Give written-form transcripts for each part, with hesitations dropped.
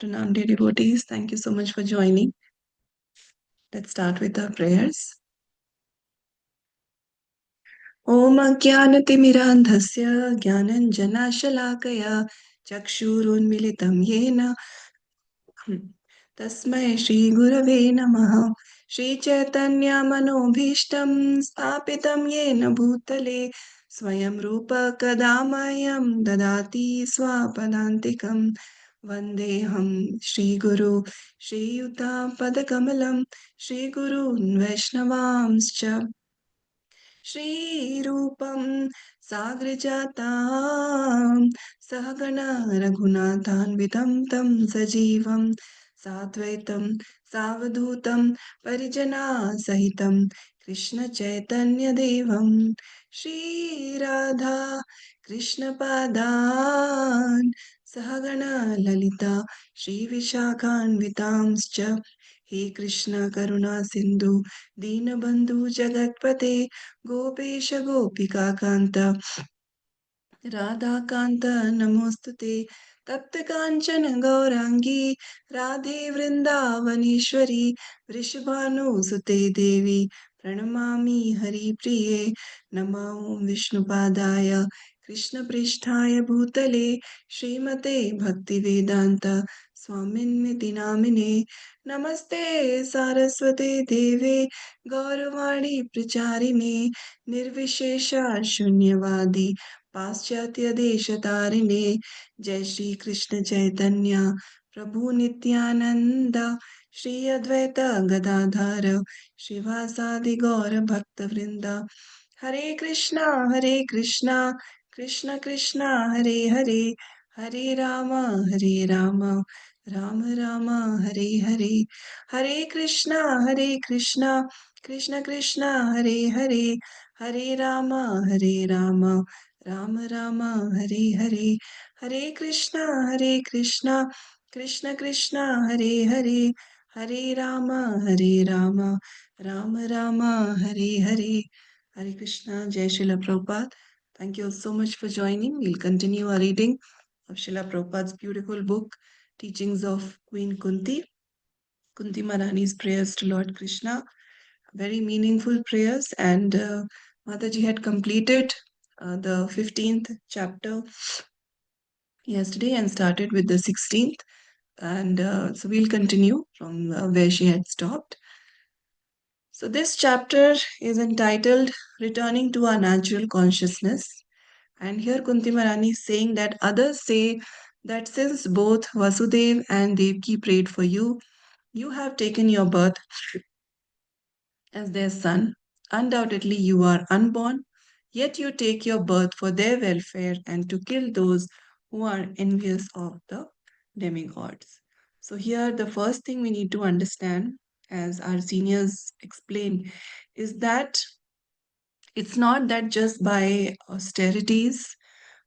Pranam dear devotees, thank you so much for joining. Let's start with our prayers. Om Ajnanatimirandhasya Jnananjanashalaakaya Chakshurunmilitam Yena Tasmai Shri Gurave Namaha Shri Chaitanya Manobhishtam Stapitam Yena Bhutale Swayam Rupa Kadamayam Dadati Swapadantikam Vandeham Shri Guru Shri Yuta Padakamalam Shri Guru Vaishnavamscha श्रीरूपं साग्रजातां सहगण रघुनाथान्वितं तं सजीवं साद्वैतं सावधूतं परिजनासहितं कृष्णचैतन्यदेवं श्रीराधा कृष्णपादान् सहगण ललिता श्रीविशाखान्वितांश्च हे कृष्ण करुणा सिन्धु दीनबन्धु जगत्पते गोपेश गोपिकान्त राधाकान्त नमोऽस्तुते तप्तकाञ्चन गौराङ्गी राधे वृन्दावनेश्वरी वृषभानुसुते देवी प्रणमामि हरिप्रिये नमो विष्णुपादाय कृष्णपृष्ठाय भूतले श्रीमते भक्तिवेदान्त स्वामिन्निति नामिने नमस्ते सारस्वते देवे गौरवाणी प्रचारिणे निर्विशेषा शून्यवादी पाश्चात्य देश तारिणे जय श्री कृष्ण चैतन्य प्रभु नित्यानंद श्री अद्वैत गदाधर श्रीवासादि गौर भक्त वृंद हरे Krishna Krishna Krishna Hare Hare Hare Ram Ram Ram Hare Hare Hare Krishna Krishna Krishna Hare Hare Hare Ram Ram Ram Hare Hare Hare Krishna Krishna Krishna Hare Hare Hare Ram Ram Ram Hare Hare Hare Krishna, Jai Srila Prabhupada. Thank you so much for joining. We'll continue our reading of Srila Prabhupada's beautiful book, Teachings of Queen Kunti. Kunti Maharani's prayers to Lord Krishna, very meaningful prayers. And Mataji had completed the 15th chapter yesterday and started with the 16th. And so we'll continue from where she had stopped. So this chapter is entitled Returning to Our Natural Consciousness. And here Kunti Maharani is saying that others say that since both Vasudev and Devki prayed for you, you have taken your birth as their son. Undoubtedly, you are unborn, yet you take your birth for their welfare and to kill those who are envious of the demigods. So, here the first thing we need to understand, as our seniors explained, is that it's not that just by austerities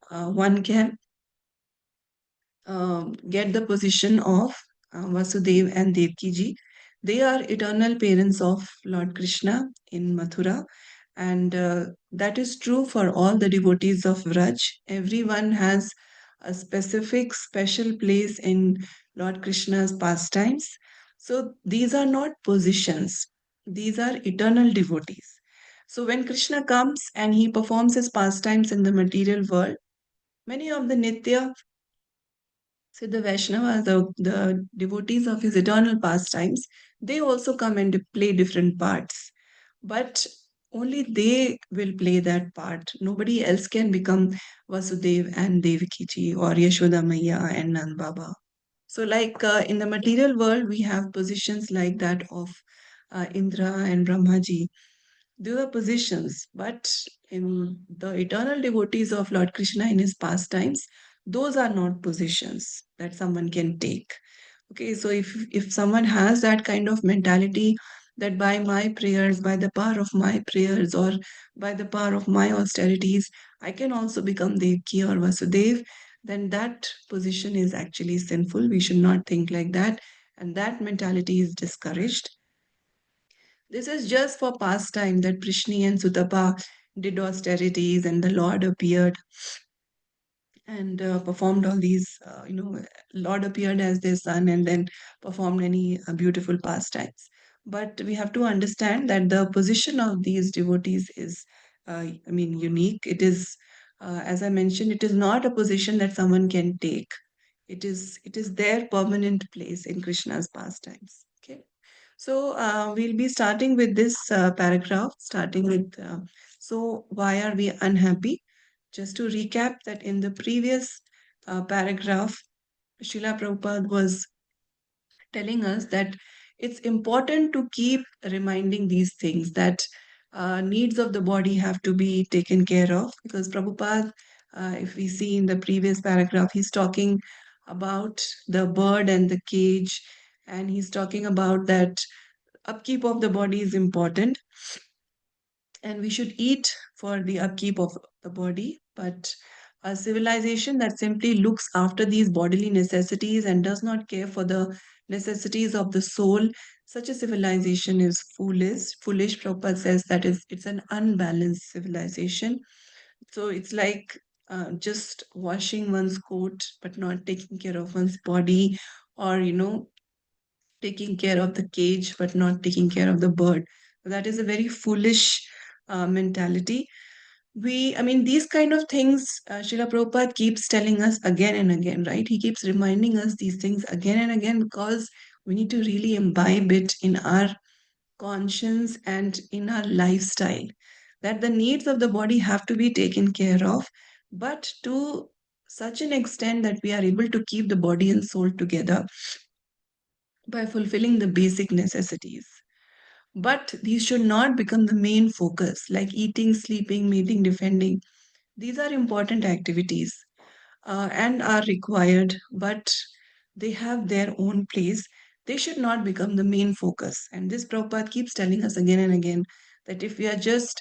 one can get the position of Vasudev and Devki. They are eternal parents of Lord Krishna in Mathura, and that is true for all the devotees of Vraj. Everyone has a specific, special place in Lord Krishna's pastimes. So these are not positions, these are eternal devotees. So when Krishna comes and he performs his pastimes in the material world, many of the Nitya, so the Vaishnavas, the devotees of his eternal pastimes, they also come and play different parts. But only they will play that part. Nobody else can become Vasudev and Devaki ji or Yashoda Maya and Nand Baba. So, like in the material world, we have positions like that of Indra and Brahmaji. These are positions, but in the eternal devotees of Lord Krishna in his pastimes, those are not positions that someone can take. Okay, so if someone has that kind of mentality that by my prayers, by the power of my prayers, or by the power of my austerities, I can also become Devki or Vasudev, then that position is actually sinful. We should not think like that, and that mentality is discouraged. This is just for pastime that Prishni and Sutapa did austerities and the Lord appeared and performed all these, Lord appeared as their son and then performed any beautiful pastimes. But we have to understand that the position of these devotees is, unique. It is, as I mentioned, it is not a position that someone can take. It is their permanent place in Krishna's pastimes. Okay. So we'll be starting with this paragraph, starting with so why are we unhappy? Just to recap that in the previous paragraph, Srila Prabhupada was telling us that it's important to keep reminding these things that needs of the body have to be taken care of because Prabhupada, if we see in the previous paragraph, he's talking about the bird and the cage, and he's talking about that upkeep of the body is important and we should eat for the upkeep of the body. But a civilization that simply looks after these bodily necessities and does not care for the necessities of the soul, such a civilization is foolish. Foolish, Prabhupada says that is it's an unbalanced civilization. So it's like just washing one's coat but not taking care of one's body, or taking care of the cage but not taking care of the bird. That is a very foolish mentality. These kind of things, Srila Prabhupada keeps telling us again and again, right? He keeps reminding us these things again and again because we need to really imbibe it in our conscience and in our lifestyle. That the needs of the body have to be taken care of, but to such an extent that we are able to keep the body and soul together by fulfilling the basic necessities. But these should not become the main focus, like eating, sleeping, mating, defending. These are important activities and are required, but they have their own place. They should not become the main focus. And this Prabhupada keeps telling us again and again that if we are just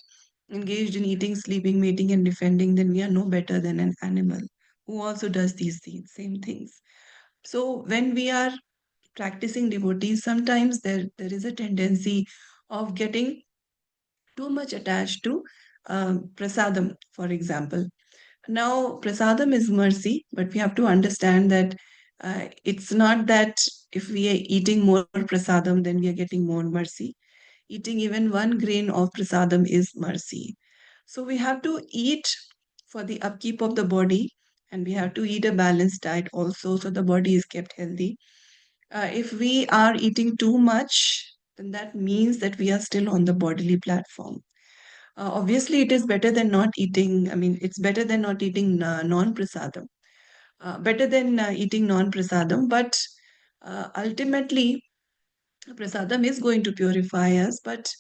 engaged in eating, sleeping, mating, and defending, then we are no better than an animal who also does these things, same things. So when we are practicing devotees, sometimes there is a tendency of getting too much attached to prasadam, for example. Now, prasadam is mercy, but we have to understand that it's not that if we are eating more prasadam, then we are getting more mercy. Eating even one grain of prasadam is mercy. So we have to eat for the upkeep of the body, and we have to eat a balanced diet also, so the body is kept healthy. If we are eating too much, then that means that we are still on the bodily platform. Obviously, it is better than not eating. It's better than not eating non-prasadam. Better than eating non-prasadam, but ultimately, prasadam is going to purify us. But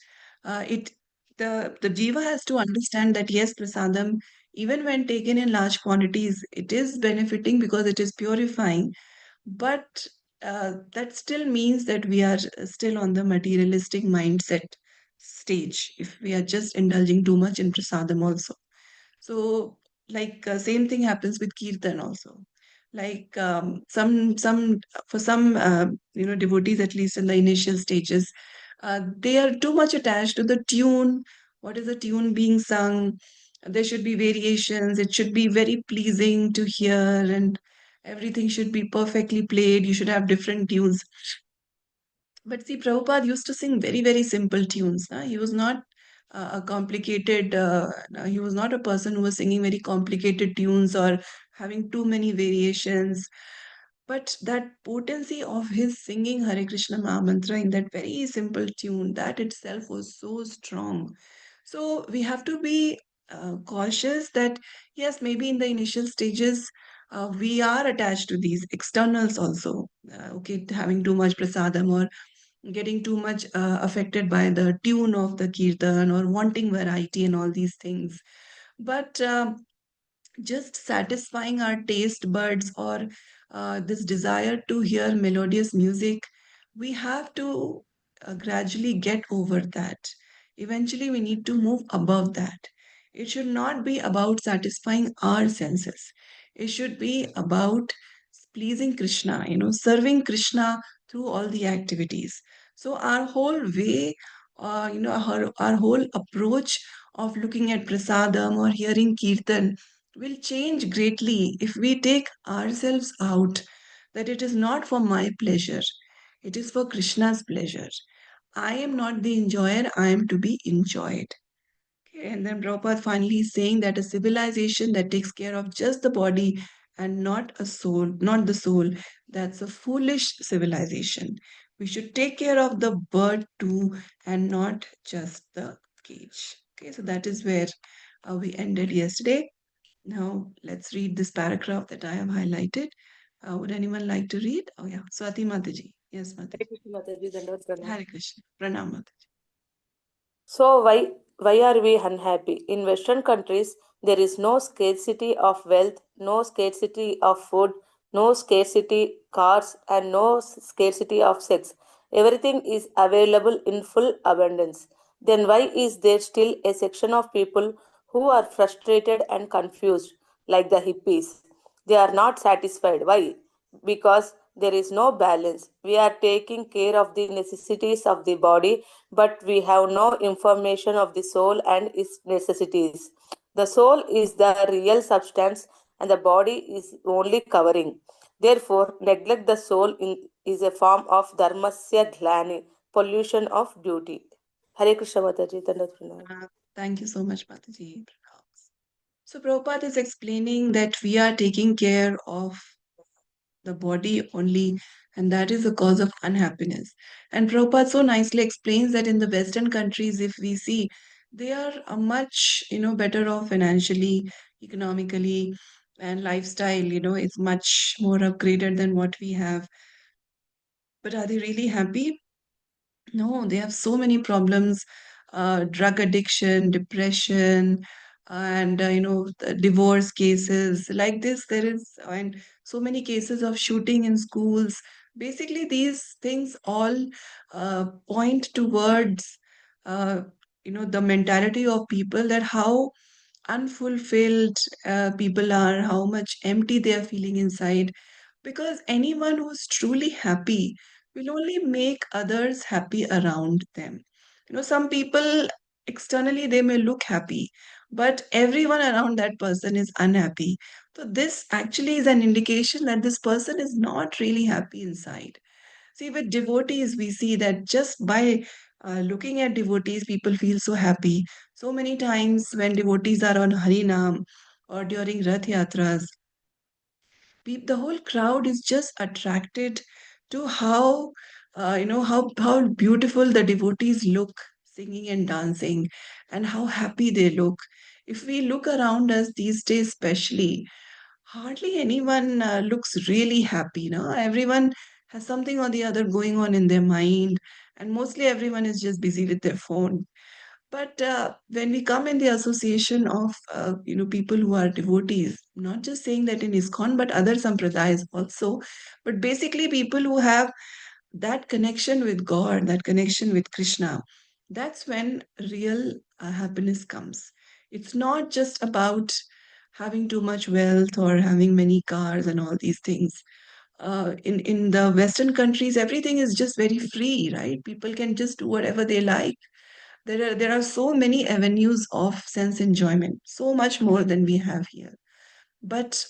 it the jiva has to understand that yes, prasadam, even when taken in large quantities, it is benefiting because it is purifying, but that still means that we are still on the materialistic mindset stage if we are just indulging too much in prasadam also. So, like same thing happens with kirtan also. Like some for some devotees, at least in the initial stages, they are too much attached to the tune. What is the tune being sung? There should be variations. It should be very pleasing to hear, and everything should be perfectly played. You should have different tunes. But see, Prabhupada used to sing very, very simple tunes. He was not a complicated, he was not a person who was singing very complicated tunes or having too many variations. But that potency of his singing Hare Krishna Maha Mantra in that very simple tune, that itself was so strong. So we have to be cautious that, yes, maybe in the initial stages, we are attached to these externals also. Okay, having too much prasadam or getting too much affected by the tune of the kirtan or wanting variety and all these things. But just satisfying our taste buds or this desire to hear melodious music, we have to gradually get over that. Eventually, we need to move above that. It should not be about satisfying our senses. It should be about pleasing Krishna, serving Krishna through all the activities. So, our whole way, our whole approach of looking at prasadam or hearing kirtan will change greatly if we take ourselves out that it is not for my pleasure, it is for Krishna's pleasure. I am not the enjoyer, I am to be enjoyed. Okay, and then Prabhupada finally is saying that a civilization that takes care of just the body and not a soul, not the soul, that's a foolish civilization. We should take care of the bird too and not just the cage. Okay, so that is where we ended yesterday. Now let's read this paragraph that I have highlighted. Would anyone like to read? Oh yeah, Swati Mataji. Yes, Hare Mataji. Krishna Mataji, Dandavat Pranam. Hare Krishna. Pranam Mataji. So why are we unhappy? In Western countries, there is no scarcity of wealth, no scarcity of food, no scarcity cars, and no scarcity of sex. Everything is available in full abundance. Then why is there still a section of people who are frustrated and confused, like the hippies? They are not satisfied. Why? Because there is no balance. We are taking care of the necessities of the body, but we have no information of the soul and its necessities. The soul is the real substance, and the body is only covering. Therefore, neglect the soul is a form of dharmasya glani, pollution of duty. Hare Krishna Mataji, Dandavat Pranam. Thank you so much, Mataji. Pranam. So Prabhupada is explaining that we are taking care of the body only, and that is the cause of unhappiness. And Prabhupada so nicely explains that in the Western countries, if we see, they are much, better off financially, economically, and lifestyle, is much more upgraded than what we have. But are they really happy? No, they have so many problems, drug addiction, depression, and the divorce cases like this. There is and so many cases of shooting in schools. Basically, these things all point towards uh, the mentality of people, that how unfulfilled people are, how much empty they are feeling inside. Because anyone who's truly happy will only make others happy around them. Some people externally they may look happy, but everyone around that person is unhappy. So, this actually is an indication that this person is not really happy inside. See, with devotees, we see that just by looking at devotees, people feel so happy. So many times when devotees are on Harinam or during Rath Yatras, the whole crowd is just attracted to how beautiful the devotees look singing and dancing, and how happy they look. If we look around us these days, especially, hardly anyone looks really happy. No, everyone has something or the other going on in their mind, and mostly everyone is just busy with their phone. But when we come in the association of people who are devotees, not just saying that in ISKCON, but other sampradayas also, but basically people who have that connection with God, that connection with Krishna, that's when real happiness comes. It's not just about having too much wealth or having many cars and all these things. In the Western countries, everything is just very free, right? People can just do whatever they like. There are so many avenues of sense enjoyment, so much more than we have here. But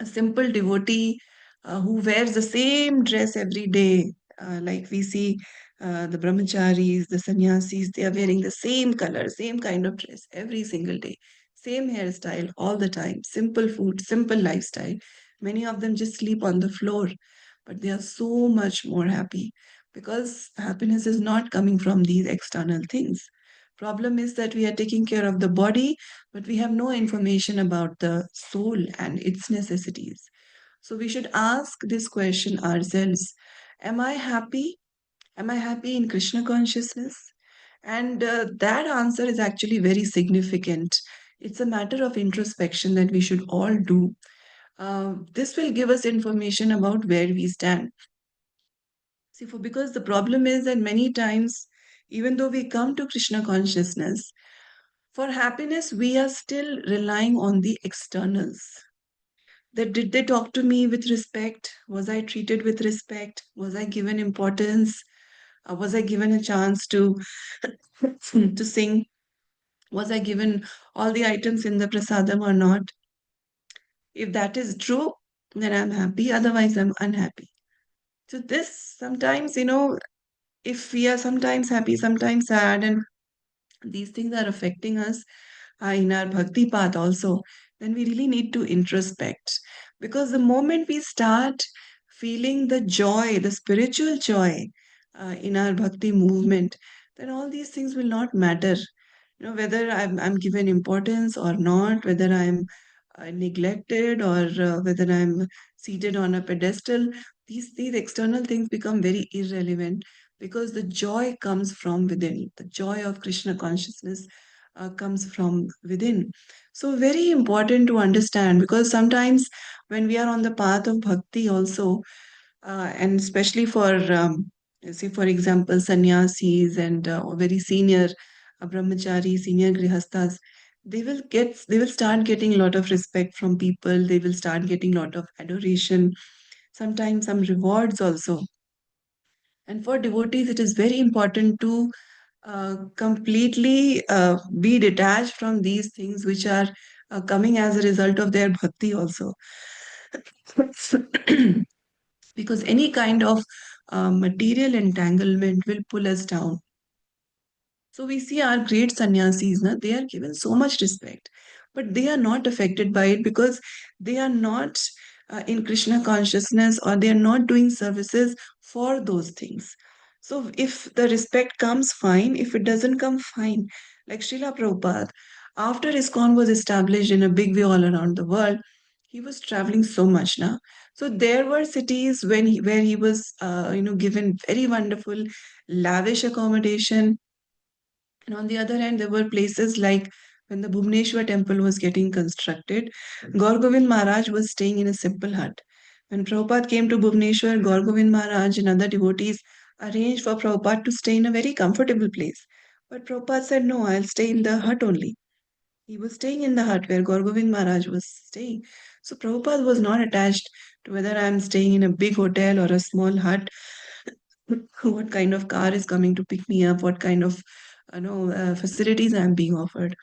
a simple devotee who wears the same dress every day, like we see the brahmacharis, the sannyasis, they are wearing the same color, same kind of dress every single day, same hairstyle all the time, simple food, simple lifestyle. Many of them just sleep on the floor, but they are so much more happy because happiness is not coming from these external things. Problem is that we are taking care of the body, but we have no information about the soul and its necessities. So we should ask this question ourselves. Am I happy? Am I happy in Krishna consciousness? And that answer is actually very significant. It's a matter of introspection that we should all do. This will give us information about where we stand. See, because the problem is that many times, even though we come to Krishna consciousness, for happiness, we are still relying on the externals. That did they talk to me with respect? Was I treated with respect? Was I given importance? Was I given a chance to to sing? Was I given all the items in the prasadam or not? If that is true, then I'm happy. Otherwise, I'm unhappy. So this sometimes, if we are sometimes happy, sometimes sad, and these things are affecting us in our bhakti path also, then we really need to introspect. Because the moment we start feeling the joy, the spiritual joy in our bhakti movement, then all these things will not matter. Whether I'm given importance or not, whether I'm neglected or whether I'm seated on a pedestal, these external things become very irrelevant because the joy comes from within. The joy of Krishna consciousness comes from within. So very important to understand, because sometimes when we are on the path of bhakti also, and especially for say for example sannyasis and very senior brahmachari, senior grihasthas, they will start getting a lot of respect from people, they will start getting a lot of adoration, sometimes some rewards also. And for devotees it is very important to completely be detached from these things which are coming as a result of their bhakti also. Because any kind of material entanglement will pull us down. So we see our great sannyasis, na, they are given so much respect, but they are not affected by it because they are not in Krishna consciousness, or they are not doing services for those things. So if the respect comes, fine. If it doesn't come, fine. Like Srila Prabhupada, after ISKCON was established in a big way all around the world, he was traveling so much now. So there were cities where he was, given very wonderful, lavish accommodation, and on the other hand, there were places like when the Bhubaneswar temple was getting constructed, Gaur Govind Maharaj was staying in a simple hut. When Prabhupada came to Bhubaneswar, Gaur Govind Maharaj and other devotees arranged for Prabhupada to stay in a very comfortable place. But Prabhupada said, no, I'll stay in the hut only. He was staying in the hut where Gaur Govind Maharaj was staying. So Prabhupada was not attached to whether I'm staying in a big hotel or a small hut, what kind of car is coming to pick me up, what kind of facilities I'm being offered.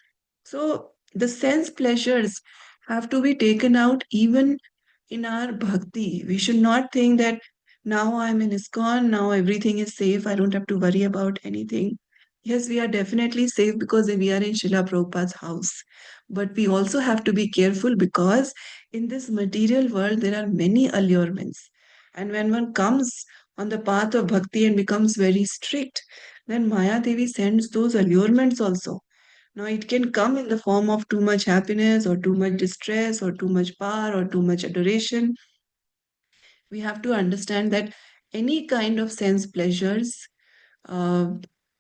So the sense pleasures have to be taken out even in our bhakti. We should not think that now I'm in ISKCON, now everything is safe, I don't have to worry about anything. Yes, we are definitely safe because we are in Srila Prabhupada's house. But we also have to be careful because in this material world there are many allurements. And when one comes on the path of bhakti and becomes very strict, then Maya Devi sends those allurements also. Now, it can come in the form of too much happiness, or too much distress, or too much power, or too much adoration. We have to understand that any kind of sense pleasures uh,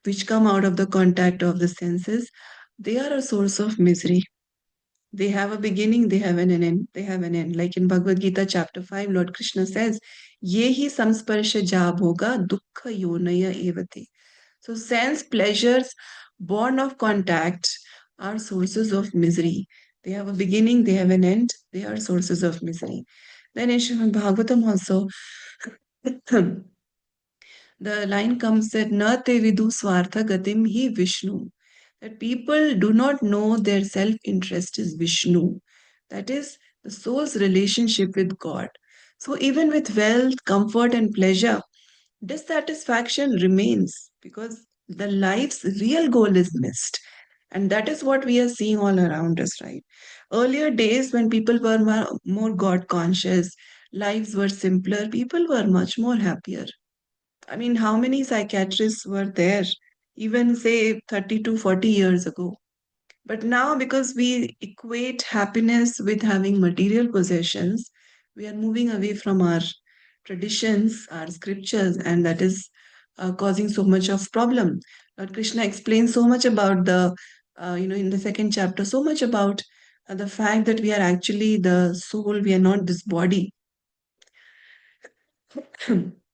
which come out of the contact of the senses, they are a source of misery. They have a beginning, they have an end. They have an end. Like in Bhagavad Gita, chapter 5, Lord Krishna says, Ye hi samsparsha ja bhoga dukkha yonaya evate. So, sense pleasures born of contact are sources of misery. They have a beginning, they have an end, they are sources of misery. Then in Srimad Bhagavatam also, the line comes that Na te vidu swartha gatim hi Vishnu. That people do not know their self interest is Vishnu. That is the soul's relationship with God. So, even with wealth, comfort, and pleasure, dissatisfaction remains because the life's real goal is missed. And that is what we are seeing all around us, right? Earlier days, when people were more God conscious, lives were simpler, people were much more happier. I mean, how many psychiatrists were there, even say 30 to 40 years ago? But now, because we equate happiness with having material possessions, we are moving away from our traditions, our scriptures, and that is causing so much of problem. Lord Krishna explains so much about in the second chapter, so much about the fact that we are actually the soul, we are not this body.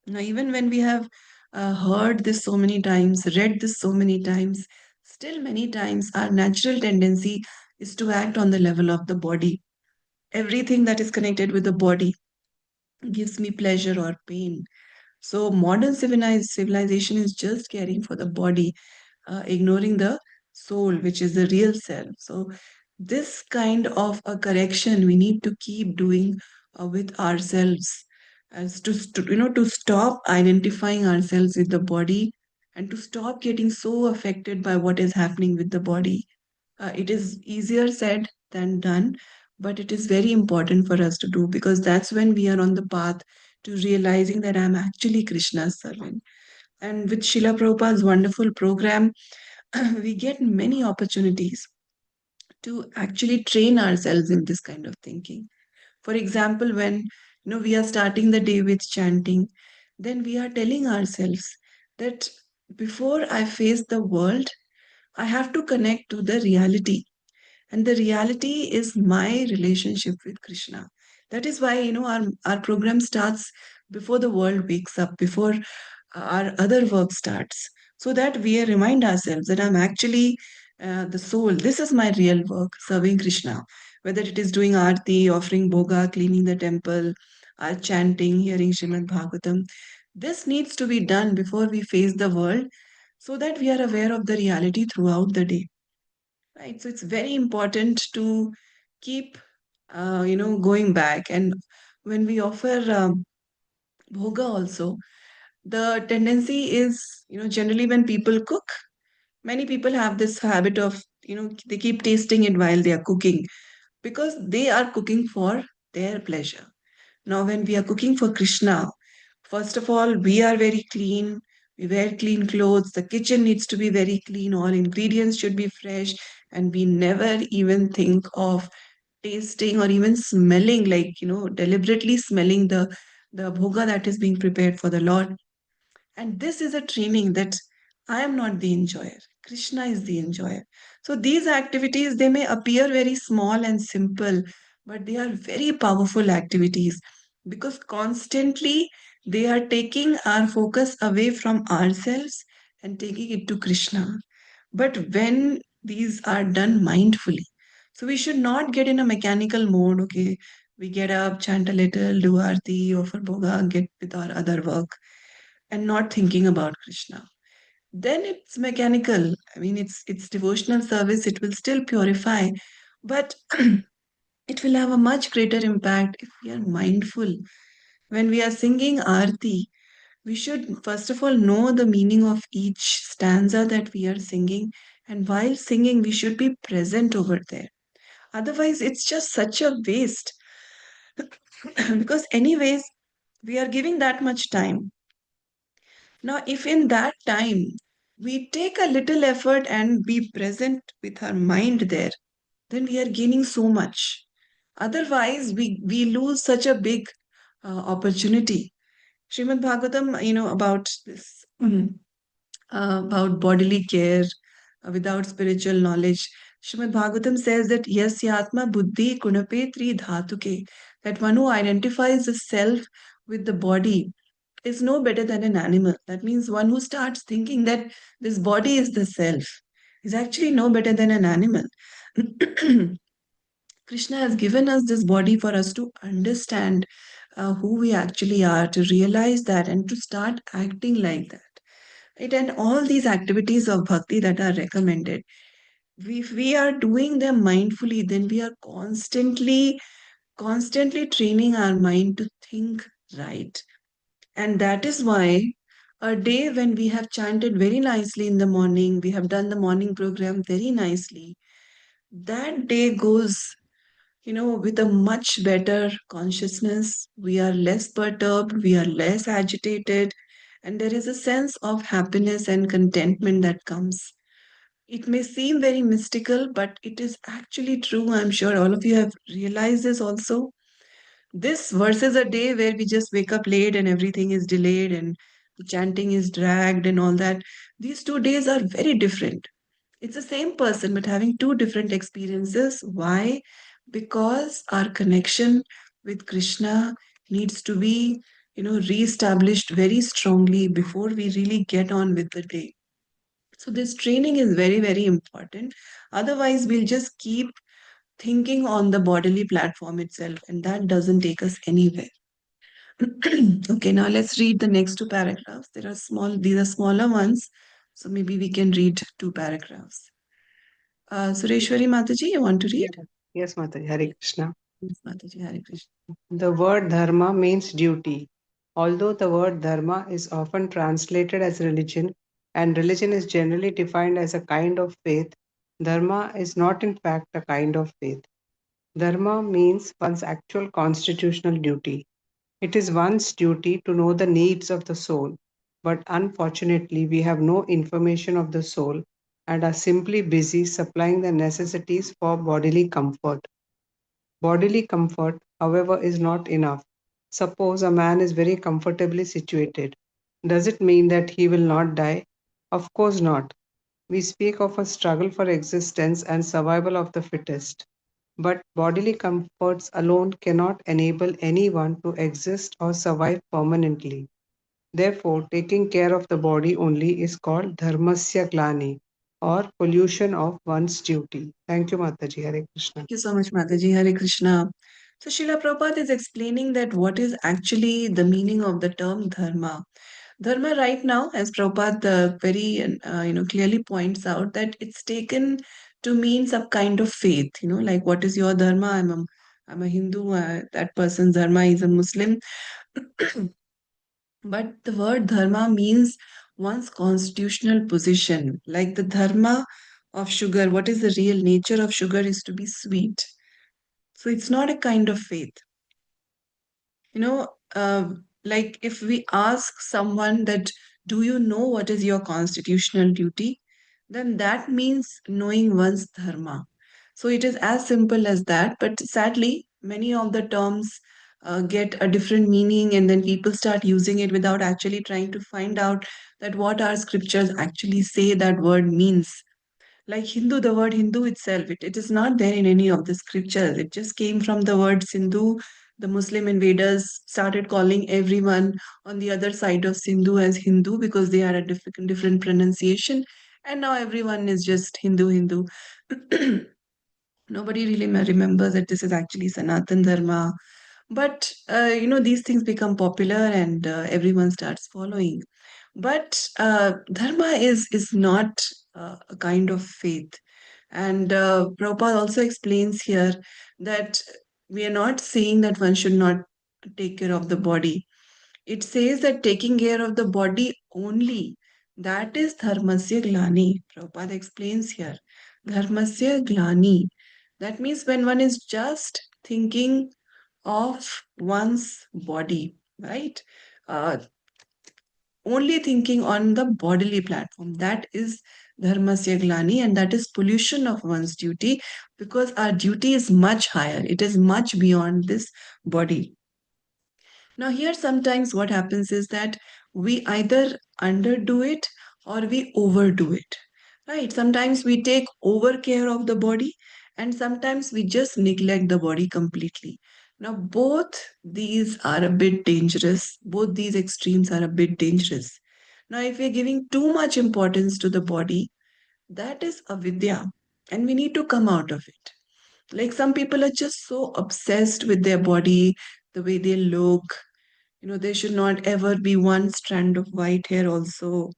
Now, even when we have heard this so many times, read this so many times, still many times our natural tendency is to act on the level of the body. Everything that is connected with the body gives me pleasure or pain. So modern civilization is just caring for the body, ignoring the soul, which is the real self. So This kind of a correction we need to keep doing with ourselves, as to stop identifying ourselves with the body, and to stop getting so affected by what is happening with the body. It is easier said than done, but it is very important for us to do, because that's when we are on the path to realizing that I'm actually Krishna's servant. And with Srila Prabhupada's wonderful program, we get many opportunities to actually train ourselves in this kind of thinking. For example, when we are starting the day with chanting, then we are telling ourselves that before I face the world, I have to connect to the reality, and the reality is my relationship with Krishna. That is why our program starts before the world wakes up, before our other work starts, so that we remind ourselves that I'm actually the soul. This is my real work, serving Krishna. Whether it is doing arti, offering bhoga, cleaning the temple, or chanting, hearing Srimad Bhagavatam, this needs to be done before we face the world, so that we are aware of the reality throughout the day. Right. So it's very important to keep, going back. And when we offer bhoga also, the tendency is, generally when people cook, many people have this habit of, they keep tasting it while they are cooking, because they are cooking for their pleasure. Now, when we are cooking for Krishna, first of all, we are very clean. We wear clean clothes. The kitchen needs to be very clean. All ingredients should be fresh. And we never even think of tasting or even smelling, like, deliberately smelling the bhoga that is being prepared for the Lord. And this is a training that I am not the enjoyer. Krishna is the enjoyer. So these activities, they may appear very small and simple, but they are very powerful activities, because constantly they are taking our focus away from ourselves and taking it to Krishna. But when these are done mindfully, so we should not get in a mechanical mode. Okay, we get up, chant a little, do arti, offer bhoga, get with our other work, and not thinking about Krishna. Then it's mechanical. I mean, it's devotional service. It will still purify, but it will have a much greater impact if we are mindful. When we are singing Aarti, we should first of all know the meaning of each stanza that we are singing, and while singing, we should be present over there. Otherwise, it's just such a waste. Because, anyways, we are giving that much time. Now, if in that time we take a little effort and be present with our mind there, then we are gaining so much. Otherwise, we lose such a big opportunity. Srimad Bhagavatam, about this, about bodily care without spiritual knowledge. Srimad Bhagavatam says that yasyatma buddhi kunape tri dhatuke, that one who identifies the self with the body is no better than an animal. That means one who starts thinking that this body is the self is actually no better than an animal. Krishna has given us this body for us to understand who we actually are, to realize that, and to start acting like that. Right? And all these activities of bhakti that are recommended, if we are doing them mindfully, then we are constantly training our mind to think right. And that is why a day when we have chanted very nicely in the morning, we have done the morning program very nicely, that day goes, with a much better consciousness. We are less perturbed, we are less agitated, and there is a sense of happiness and contentment that comes. It may seem very mystical, but it is actually true. I'm sure all of you have realized this also. This versus a day where we just wake up late and everything is delayed and the chanting is dragged and all that. These 2 days are very different. It's the same person, but having two different experiences. Why? Because our connection with Krishna needs to be, reestablished very strongly before we really get on with the day. So this training is very, very important. Otherwise, we'll just keep thinking on the bodily platform itself, and that doesn't take us anywhere. Okay, now let's read the next two paragraphs. These are smaller ones, so maybe we can read two paragraphs. Sureshwari Mataji, you want to read? Yeah. Yes, Mataji. Hare Yes, Krishna. Mataji, Hare Krishna. The word dharma means duty. Although the word dharma is often translated as religion, and religion is generally defined as a kind of faith, dharma is not in fact a kind of faith. Dharma means one's actual constitutional duty. It is one's duty to know the needs of the soul, but unfortunately, we have no information of the soul and are simply busy supplying the necessities for bodily comfort. Bodily comfort, however, is not enough. Suppose a man is very comfortably situated. Does it mean that he will not die? Of course not. We speak of a struggle for existence and survival of the fittest. But bodily comforts alone cannot enable anyone to exist or survive permanently. Therefore, taking care of the body only is called dharmasya glani, or pollution of one's duty. Thank you, Mataji. Hare Krishna. Thank you so much, Mataji. Hare Krishna. So, Srila Prabhupada is explaining that what is actually the meaning of the term dharma. Dharma, right now, as Prabhupada very clearly points out, that it's taken to mean some kind of faith. Like what is your dharma? I'm a Hindu. That person's dharma is a Muslim. But the word dharma means one's constitutional position. Like the dharma of sugar, what is the real nature of sugar is to be sweet. So it's not a kind of faith. You know, like if we ask someone that, do you know what is your constitutional duty? Then that means knowing one's dharma. So it is as simple as that. But sadly, many of the terms get a different meaning, and then people start using it without actually trying to find out that what our scriptures actually say that word means. Like Hindu, the word Hindu itself, it is not there in any of the scriptures. It just came from the word Sindhu. The Muslim invaders started calling everyone on the other side of Sindhu as Hindu because they had a different pronunciation. And now everyone is just Hindu, Hindu. Nobody really remembers that this is actually Sanatan Dharma. But, these things become popular and everyone starts following. But dharma is not a kind of faith. And Prabhupada also explains here that we are not saying that one should not take care of the body. It says that taking care of the body only, that is dharmasya glani. Prabhupada explains here. Dharmasya glani. That means when one is just thinking of one's body, right? Uh, Only thinking on the bodily platform. That is dharmasya glani, and that is pollution of one's duty because our duty is much higher. It is much beyond this body. Now, here sometimes what happens is that we either underdo it or we overdo it, right? Sometimes we take over care of the body and sometimes we just neglect the body completely. Now, both these are a bit dangerous. Both these extremes are a bit dangerous. Now, if we're giving too much importance to the body, that is avidya, and we need to come out of it. Like some people are just so obsessed with their body, the way they look, there should not ever be one strand of white hair also.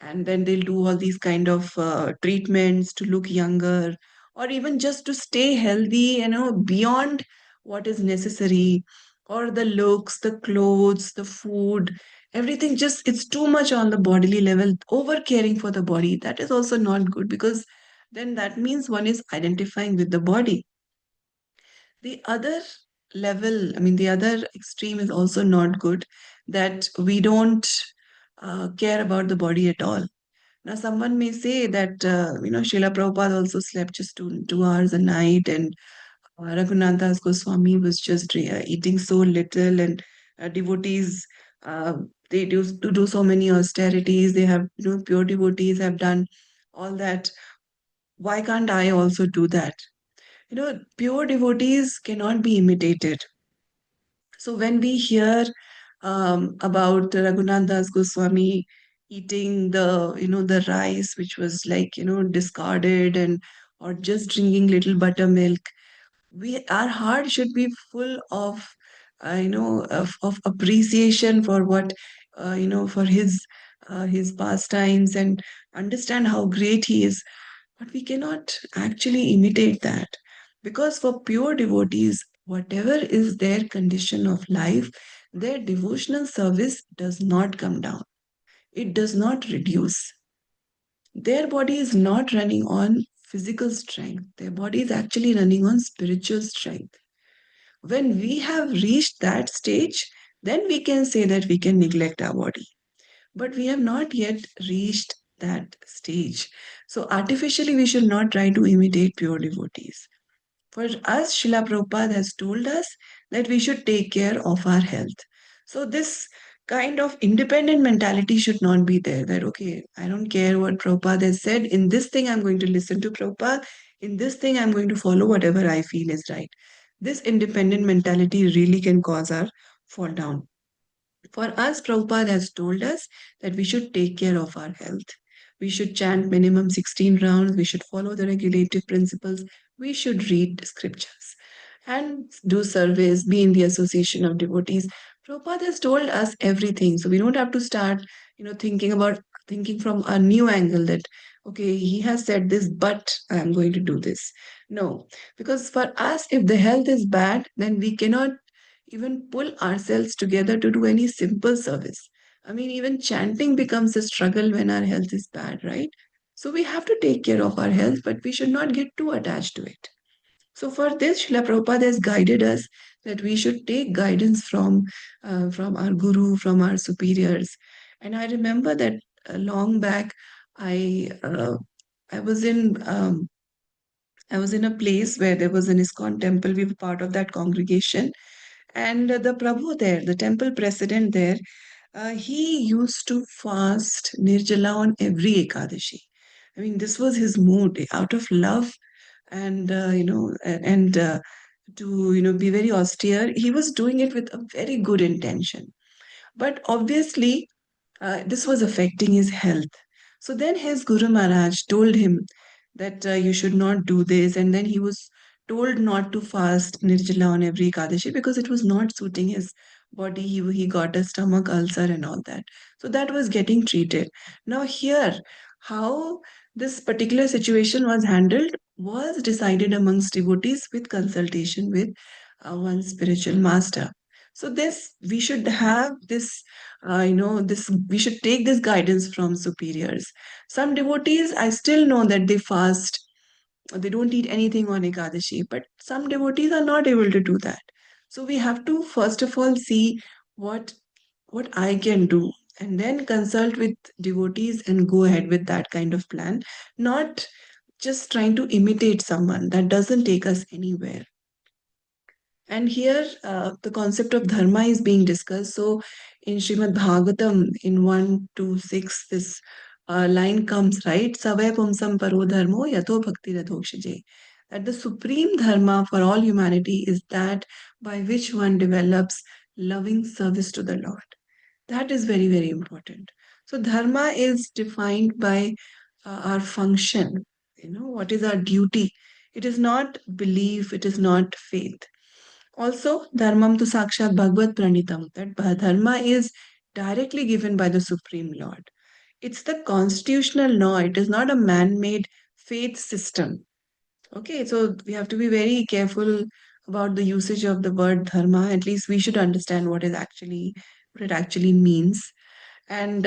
And then they'll do all these kind of treatments to look younger or even just to stay healthy, beyond what is necessary, or the looks, the clothes, the food, everything just, it's too much on the bodily level, over caring for the body. That is also not good because then that means one is identifying with the body. The other level, I mean, the other extreme is also not good, that we don't care about the body at all. Now, someone may say that, Srila Prabhupada also slept just 2 hours a night, and Raghunath Das Goswami was just eating so little, and devotees, uh, they do so many austerities. They have, pure devotees have done all that. Why can't I also do that? Pure devotees cannot be imitated. So when we hear about Raghunath Das Goswami eating the rice which was like, discarded, and or just drinking little buttermilk, our heart should be full of, of appreciation for what, for his pastimes, and understand how great he is. but we cannot actually imitate that. Because for pure devotees, whatever is their condition of life, their devotional service does not come down, it does not reduce. Their body is not running on physical strength, their body is actually running on spiritual strength. When we have reached that stage, then we can say that we can neglect our body. But we have not yet reached that stage. So, artificially, we should not try to imitate pure devotees. For us, Srila Prabhupada has told us that we should take care of our health. So, this kind of independent mentality should not be there that, okay, I don't care what Prabhupada has said. In this thing, I'm going to listen to Prabhupada. In this thing, I'm going to follow whatever I feel is right. This independent mentality really can cause our fall down. For us, Prabhupada has told us that we should take care of our health. We should chant minimum 16 rounds. We should follow the regulative principles. We should read scriptures and do service, be in the association of devotees. Prabhupada has told us everything. So we don't have to start, thinking from a new angle that, okay, he has said this, but I'm going to do this. No, because for us, if the health is bad, then we cannot even pull ourselves together to do any simple service. I mean, even chanting becomes a struggle when our health is bad, right? So we have to take care of our health, but we should not get too attached to it. So for this, Srila Prabhupada has guided us that we should take guidance from our guru, from our superiors. And I remember that long back, I uh, I was in I was in a place where there was an ISKCON temple. We were part of that congregation, and the Prabhu there, the temple president there, he used to fast Nirjala on every Ekadashi. I mean, this was his mood out of love and, to, be very austere. He was doing it with a very good intention. But obviously, this was affecting his health. So then his Guru Maharaj told him that you should not do this. And then he was told not to fast Nirjala on every Ekadashi because it was not suiting his body. He got a stomach ulcer and all that. So that was getting treated. Now, here, how this particular situation was handled was decided amongst devotees with consultation with one spiritual master. So this we should have this this we should take this guidance from superiors. Some devotees, I still know that they fast, they don't eat anything on Ekadashi, but some devotees are not able to do that. So we have to first of all see what what I can do and then consult with devotees and go ahead with that kind of plan, not just trying to imitate someone that doesn't take us anywhere. And here, the concept of dharma is being discussed. So, in Srimad Bhagavatam, in 126, this line comes, right? Savaya pumsam paro dharmo yato bhakti radhokshaje. That the supreme dharma for all humanity is that by which one develops loving service to the Lord. That is very, very important. So, dharma is defined by our function. What is our duty? It is not belief, it is not faith. Also, dharmam to sakshat bhagavad pranitam, that dharma is directly given by the Supreme Lord. It's the constitutional law, it is not a man made faith system. Okay, so we have to be very careful about the usage of the word dharma. At least we should understand what it actually means. And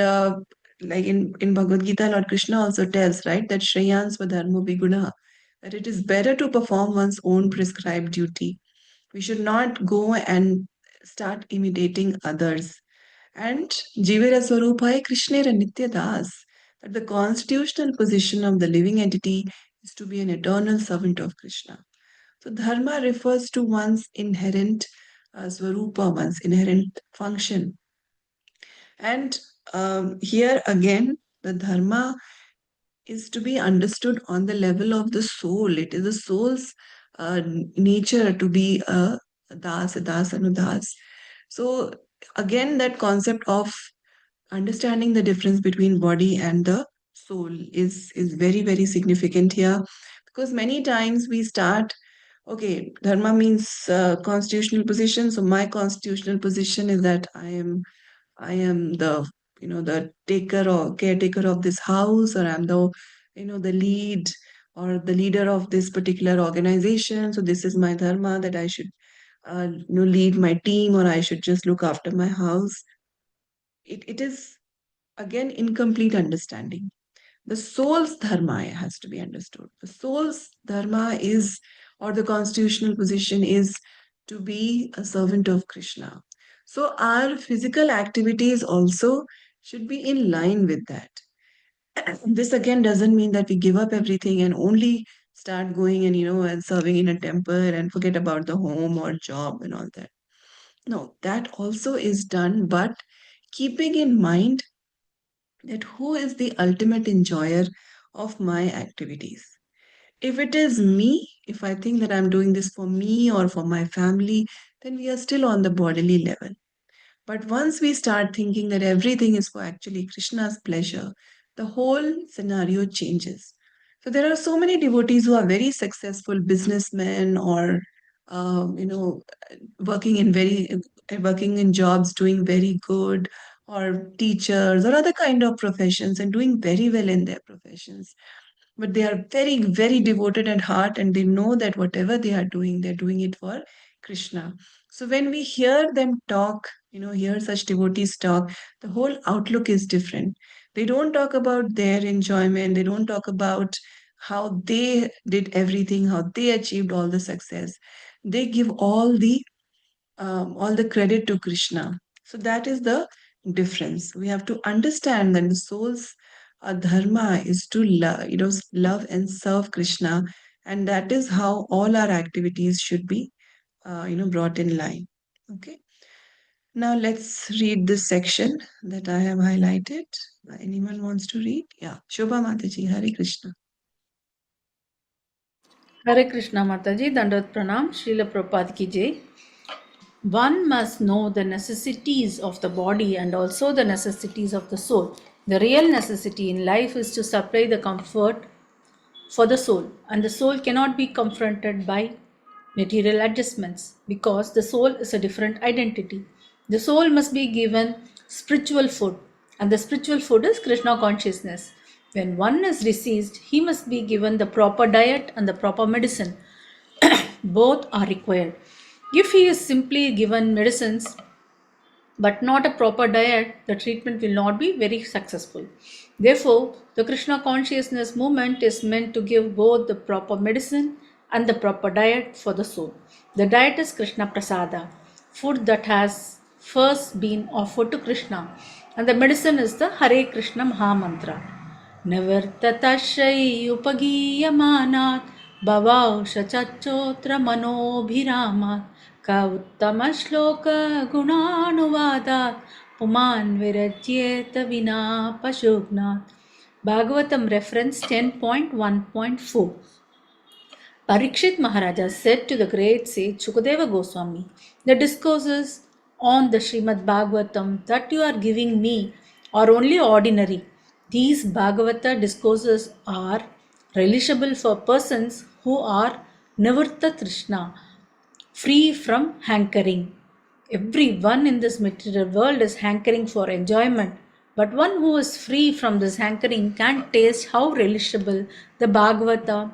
like in Bhagavad Gita, Lord Krishna also tells, right, that Shreyans Dharma Viguna, that it is better to perform one's own prescribed duty. We should not go and start imitating others. And Jivera Swarupai Krishnera Nitya Das, that the constitutional position of the living entity is to be an eternal servant of Krishna. So dharma refers to one's inherent swarupa, one's inherent function. And here again, the dharma is to be understood on the level of the soul. It is the soul's nature to be a das, anudas. So again, that concept of understanding the difference between body and the soul is very, very significant here, because many times we start, okay, dharma means constitutional position. So my constitutional position is that I am the the taker or caretaker of this house, or I'm the the lead, or the leader of this particular organization. So this is my dharma, that I should lead my team, or I should just look after my house. It is again incomplete understanding. The soul's dharma has to be understood. The soul's dharma is, or the constitutional position is, to be a servant of Krishna. So our physical activities also should be in line with that. This again doesn't mean that we give up everything and only start going and and serving in a temple and forget about the home or job and all that. No, that also is done, but keeping in mind that who is the ultimate enjoyer of my activities. If it is me, if I think that I'm doing this for me or for my family, then we are still on the bodily level. But once we start thinking that everything is for actually Krishna's pleasure, the whole scenario changes. So there are so many devotees who are very successful businessmen, or you know working in working in jobs doing very good, or teachers or other kind of professions and doing very well in their professions, but they are very, very devoted at heart, and they know that whatever they are doing, they're doing it for Krishna. So when we hear them talk, hear such devotees talk, the whole outlook is different. They don't talk about their enjoyment, they don't talk about how they did everything, how they achieved all the success. They give all the credit to Krishna. So that is the difference. We have to understand that the soul's dharma is to love and serve Krishna, and that is how all our activities should be, brought in line. Okay. Now let's read this section that I have highlighted. Anyone wants to read? Yeah. Shobha Mataji, Hare Krishna. Hare Krishna Mataji, Dandavat Pranam, Srila Prabhupada ki jai. One must know the necessities of the body and also the necessities of the soul. The real necessity in life is to supply the comfort for the soul, and the soul cannot be confronted by material adjustments because the soul is a different identity. The soul must be given spiritual food, and the spiritual food is Krishna consciousness. When one is deceased, he must be given the proper diet and the proper medicine. Both are required. If he is simply given medicines but not a proper diet, the treatment will not be very successful. Therefore, the Krishna consciousness movement is meant to give both the proper medicine and the proper diet for the soul. The diet is Krishna Prasada, food that has first been offered to Krishna, and the medicine is the Hare Krishna Mahamantra. निवर्ततशै उपगीयमानात् भवांशचच्चोत्र मनोभिरामात् क उत्तमश्लोकगुणानुवादात् पुमान् विरज्येत विना पशुघ्नात्. Bhagavatam reference 10.1.4. Parikshit Maharaja said to the great sage Shukadeva Goswami, the discourses on the Srimad Bhagavatam that you are giving me are only ordinary. These Bhagavata discourses are relishable for persons who are Nivarta Trishna, free from hankering. Everyone in this material world is hankering for enjoyment, but one who is free from this hankering can taste how relishable the Bhagavata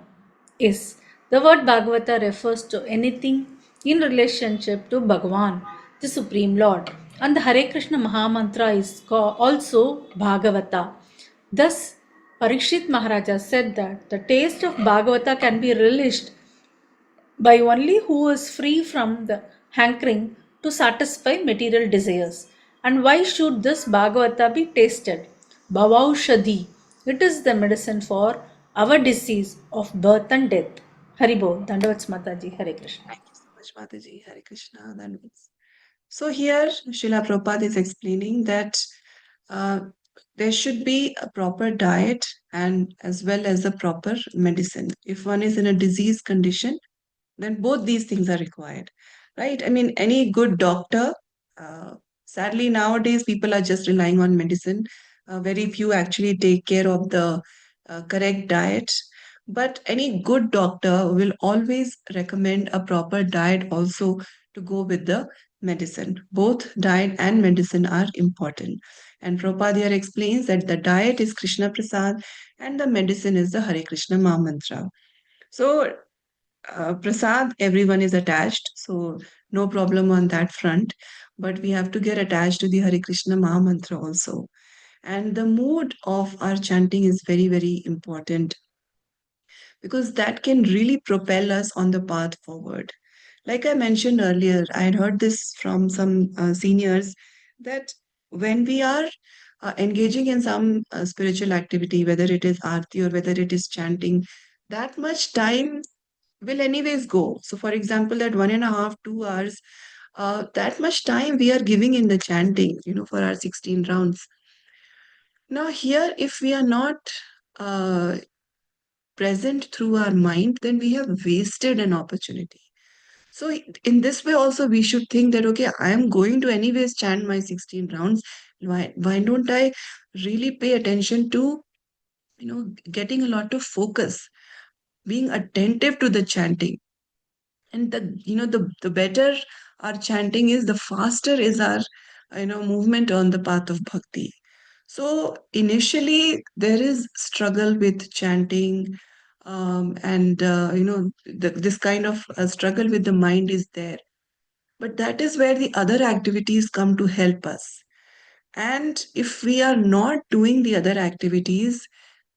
is. The word Bhagavata refers to anything in relationship to Bhagavan, the Supreme Lord, and the Hare Krishna Mahamantra is also Bhagavata. Thus, Parikshit Maharaja said that the taste of Bhagavata can be relished by only who is free from the hankering to satisfy material desires. And why should this Bhagavata be tasted? Bhavaushadhi. It is the medicine for our disease of birth and death. Haribo, Dandavats Mataji, Hare Krishna. Thank you so much, Mataji. Hare Krishna. So here, Srila Prabhupada is explaining that uh, there should be a proper diet and as well as a proper medicine. If one is in a disease condition, then both these things are required, right? I mean, any good doctor, uh, sadly nowadays people are just relying on medicine. Very few actually take care of the correct diet. But any good doctor will always recommend a proper diet also to go with the medicine. Both diet and medicine are important. And Prabhupada here explains that the diet is Krishna Prasad and the medicine is the Hare Krishna Maha Mantra. So, Prasad, everyone is attached, so no problem on that front. But we have to get attached to the Hare Krishna Maha Mantra also. And the mood of our chanting is very, very important because that can really propel us on the path forward. Like I mentioned earlier, I had heard this from some seniors that when we are engaging in some spiritual activity, whether it is arti or whether it is chanting, that much time will anyways go. So, for example, that 1.5, 2 hours, that much time we are giving in the chanting, for our 16 rounds. Now, here, if we are not uh, present through our mind, then we have wasted an opportunity. So, in this way, also, we should think that, okay, I am going to anyways chant my 16 rounds. Why don't I really pay attention to, getting a lot of focus, being attentive to the chanting? And the better our chanting is, the faster is our, movement on the path of bhakti. So, initially, there is struggle with chanting, and this kind of struggle with the mind is there, but that is where the other activities come to help us. And if we are not doing the other activities,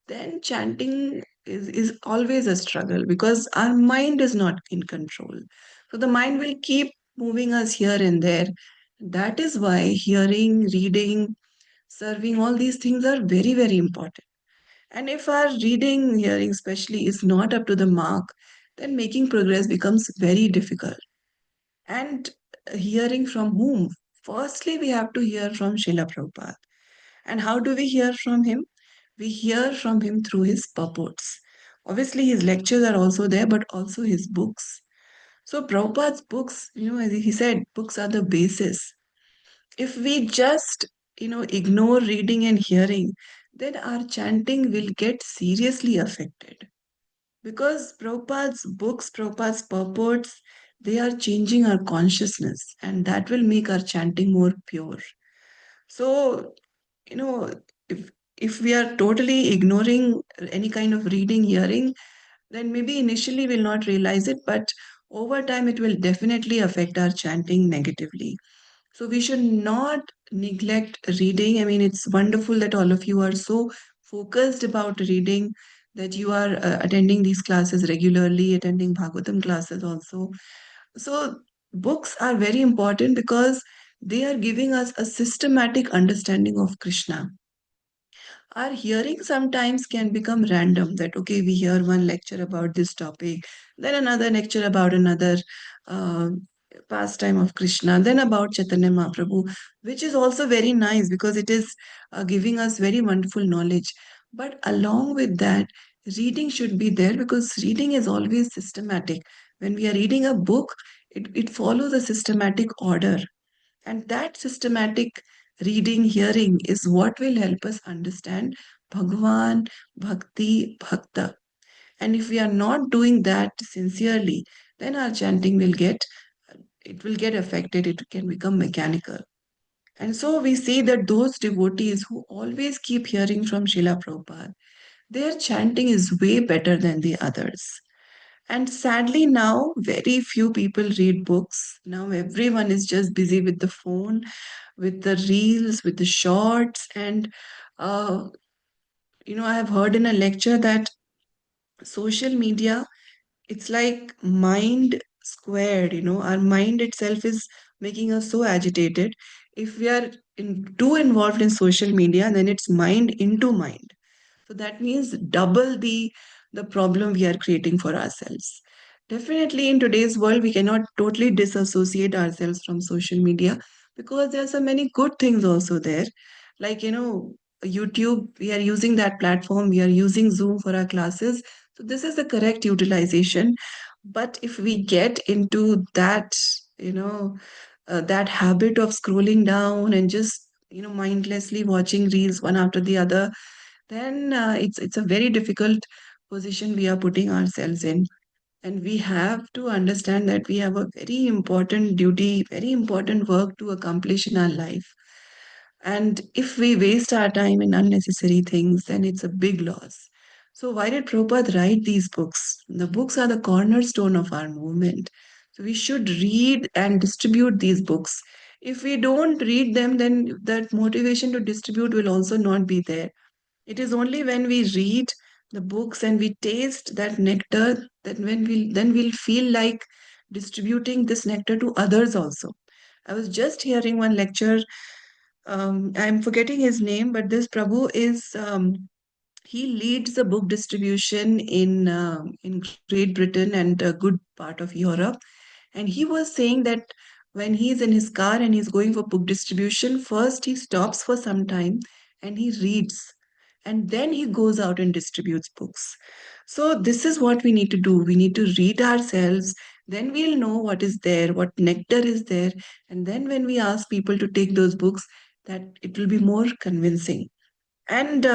then chanting is always a struggle because our mind is not in control. So the mind will keep moving us here and there. That is why hearing, reading, serving, all these things are very, very important. And if our reading, hearing especially, is not up to the mark, then making progress becomes very difficult. And hearing from whom? Firstly, we have to hear from Srila Prabhupada. And how do we hear from him? We hear from him through his purports. Obviously, his lectures are also there, but also his books. So, Prabhupada's books, as he said, books are the basis. If we just, ignore reading and hearing, then our chanting will get seriously affected. Because Prabhupada's books, Prabhupada's purports, they are changing our consciousness, and that will make our chanting more pure. So, you know, if if we are totally ignoring any kind of reading, hearing, then maybe initially we'll not realize it, but over time it will definitely affect our chanting negatively. So we should not neglect reading. I mean, it's wonderful that all of you are so focused about reading, that you are attending these classes regularly, attending Bhagavatam classes also. So books are very important because they are giving us a systematic understanding of Krishna. Our hearing sometimes can become random, that okay, we hear one lecture about this topic, then another lecture about another uh, pastime of Krishna, then about Chaitanya Mahaprabhu, which is also very nice because it is giving us very wonderful knowledge. But along with that, reading should be there because reading is always systematic. When we are reading a book, it follows a systematic order, and that systematic reading, hearing is what will help us understand Bhagwan, Bhakti, Bhakta. And if we are not doing that sincerely, then our chanting will get affected. It can become mechanical. And so we see that those devotees who always keep hearing from Srila Prabhupada, their chanting is way better than the others. And sadly, now very few people read books. Now everyone is just busy with the phone, with the reels, with the shorts. And, uh, I have heard in a lecture that social media, it's like mind squared, our mind itself is making us so agitated. If we are too involved in social media, then it's mind into mind. So that means double the problem we are creating for ourselves. Definitely in today's world, we cannot totally disassociate ourselves from social media because there are so many good things also there. Like, YouTube, we are using that platform, we are using Zoom for our classes. So this is the correct utilization. But if we get into that habit of scrolling down and just, mindlessly watching reels one after the other, then it's a very difficult position we are putting ourselves in. And we have to understand that we have a very important duty, very important work to accomplish in our life. And if we waste our time in unnecessary things, then it's a big loss. So, why did Prabhupada write these books? The books are the cornerstone of our movement. So, we should read and distribute these books. If we don't read them, then that motivation to distribute will also not be there. It is only when we read the books and we taste that nectar that when we'll feel like distributing this nectar to others also. I was just hearing one lecture. I'm forgetting his name, but this Prabhu is he leads the book distribution in Great Britain and a good part of Europe. And he was saying that when he's in his car and he's going for book distribution, first he stops for some time and he reads, and then he goes out and distributes books. So, this is what we need to do. We need to read ourselves, then we'll know what is there, what nectar is there. And then when we ask people to take those books, that it will be more convincing. And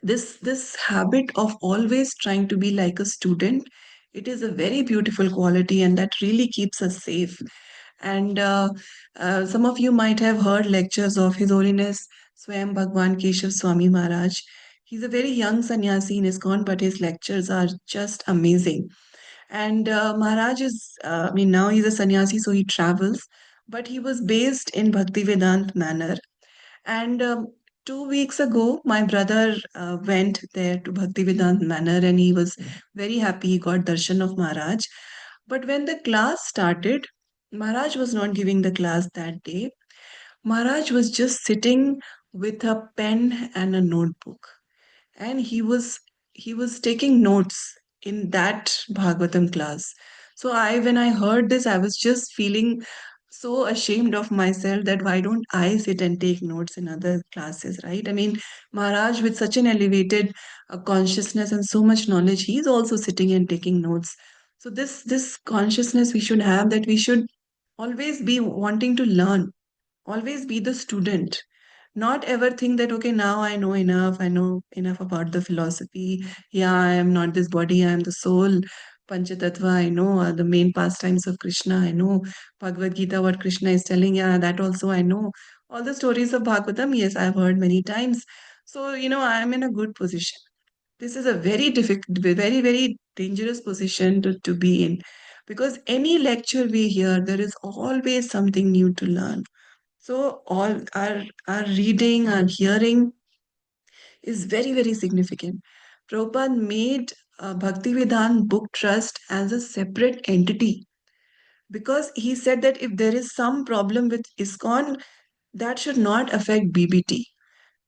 this habit of always trying to be like a student, it is a very beautiful quality, and that really keeps us safe. And some of you might have heard lectures of His Holiness Swayam Bhagwan Keshav Swami Maharaj. He's a very young sannyasi in ISKCON, but his lectures are just amazing. And Maharaj is, I mean, now he's a sannyasi, so he travels, but he was based in Bhaktivedant manner. And 2 weeks ago, my brother went there to Bhaktivedant Manor and he was very happy. He got darshan of Maharaj. But when the class started, Maharaj was not giving the class that day. Maharaj was just sitting with a pen and a notebook, and he was taking notes in that Bhagavatam class. So when I heard this, I was just feeling so ashamed of myself that why don't I sit and take notes in other classes, right? I mean, Maharaj with such an elevated consciousness and so much knowledge, he's also sitting and taking notes. So this consciousness we should have, that we should always be wanting to learn, always be the student, not ever think that okay, now I know enough about the philosophy. Yeah, I am not this body, I am the soul. Panchatattva, I know the main pastimes of Krishna, I know Bhagavad Gita, what Krishna is telling, yeah, that also I know. All the stories of Bhagavatam, yes, I've heard many times. So I am in a good position. This is a very difficult, very, very dangerous position to be in, because any lecture we hear, there is always something new to learn. So all our reading, our hearing is very, very significant. Prabhupada made Bhaktivedanta Book Trust as a separate entity, because he said that if there is some problem with ISKCON, that should not affect BBT.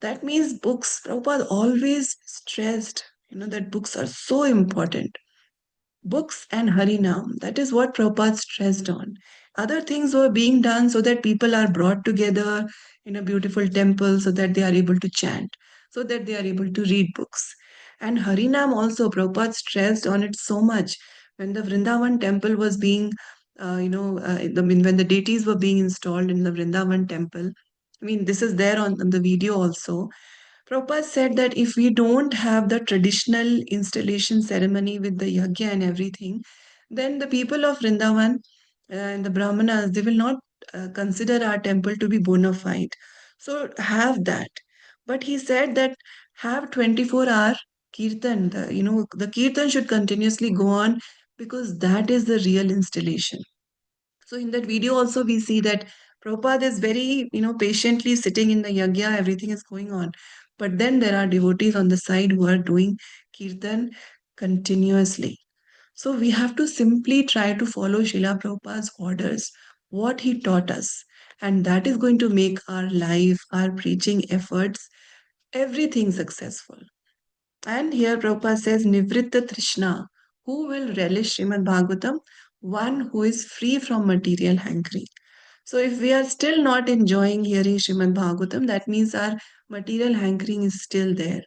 That means books, Prabhupada always stressed, that books are so important. Books and Harinam. That is what Prabhupada stressed on. Other things were being done so that people are brought together in a beautiful temple so that they are able to chant, so that they are able to read books. And Harinam also, Prabhupada stressed on it so much. When the Vrindavan temple was being, when the deities were being installed in the Vrindavan temple, I mean, this is there on the video also. Prabhupada said that if we don't have the traditional installation ceremony with the yagya and everything, then the people of Vrindavan and the Brahmanas, they will not consider our temple to be bona fide. So have that. But he said that have 24-hour kirtan. The kirtan should continuously go on, because that is the real installation. So in that video also we see that Prabhupada is very, patiently sitting in the yagya, everything is going on. But then there are devotees on the side who are doing kirtan continuously. So we have to simply try to follow Srila Prabhupada's orders, what he taught us. And that is going to make our life, our preaching efforts, everything successful. And here Prabhupada says, Nivritta Trishna, who will relish Srimad Bhagavatam? One who is free from material hankering. So if we are still not enjoying hearing Srimad Bhagavatam, that means our material hankering is still there.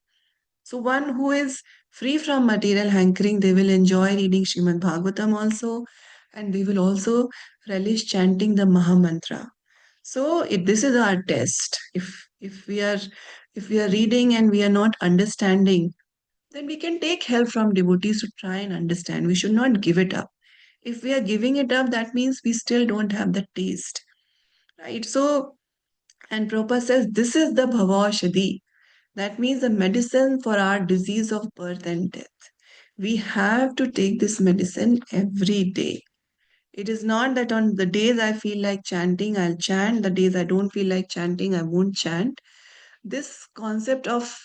So one who is free from material hankering, they will enjoy reading Srimad Bhagavatam also, and they will also relish chanting the Maha Mantra. So this is our test. If we are reading and we are not understanding, then we can take help from devotees to try and understand. We should not give it up. If we are giving it up, that means we still don't have the taste, right? So, and Prabhupada says this is the bhavaushadhi. That means the medicine for our disease of birth and death. We have to take this medicine every day. It is not that on the days I feel like chanting, I'll chant. The days I don't feel like chanting, I won't chant. This concept of,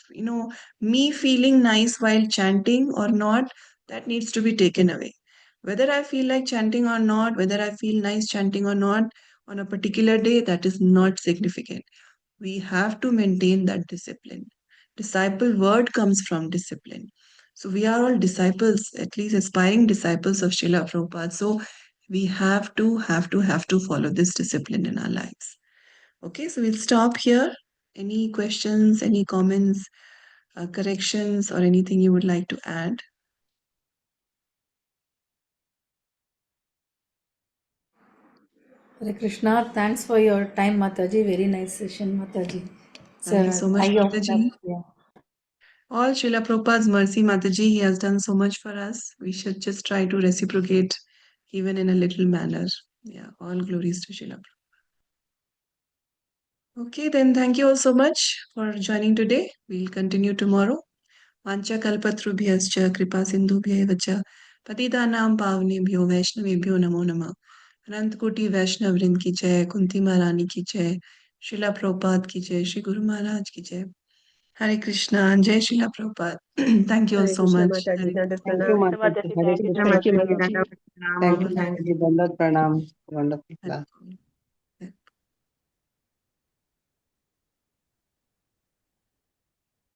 me feeling nice while chanting or not, that needs to be taken away. Whether I feel like chanting or not, whether I feel nice chanting or not on a particular day, that is not significant. We have to maintain that discipline. Disciple word comes from discipline. So we are all disciples, at least aspiring disciples of Srila Prabhupada. So we have to follow this discipline in our lives. Okay, so we'll stop here. Any questions, any comments, corrections, or anything you would like to add? Hare Krishna, thanks for your time, Mataji. Very nice session, Mataji. It's Thank you so an much, eye opener. Mataji. Yeah. All Srila Prabhupada's mercy, Mataji, he has done so much for us. We should just try to reciprocate even in a little manner. Yeah, all glories to Srila Prabhupada. Okay, then thank you all so much for joining today. We'll continue tomorrow. Vancha kalpatrubhyascha kripa sindhubhya vacha patitanam pavnebhyo vaishnavebhyo namo namah. अनंत कोटि वैष्णव वृंद की जय, कुंती महारानी की जय, शिला प्रभुपाद की जय, श्री गुरु महाराज की जय. Hare Krishna, Jai Srila Prabhupada. Thank you all Hare so Krishna much. Mataji, Hare Dandat Thank you, Pranam. Mataji. Hare Thank you, Krishna. Thank you, Mataji. Mataji. Krishna. Thank All you, happy. Mataji. Dandat Pranam. Wonderful class. Happy.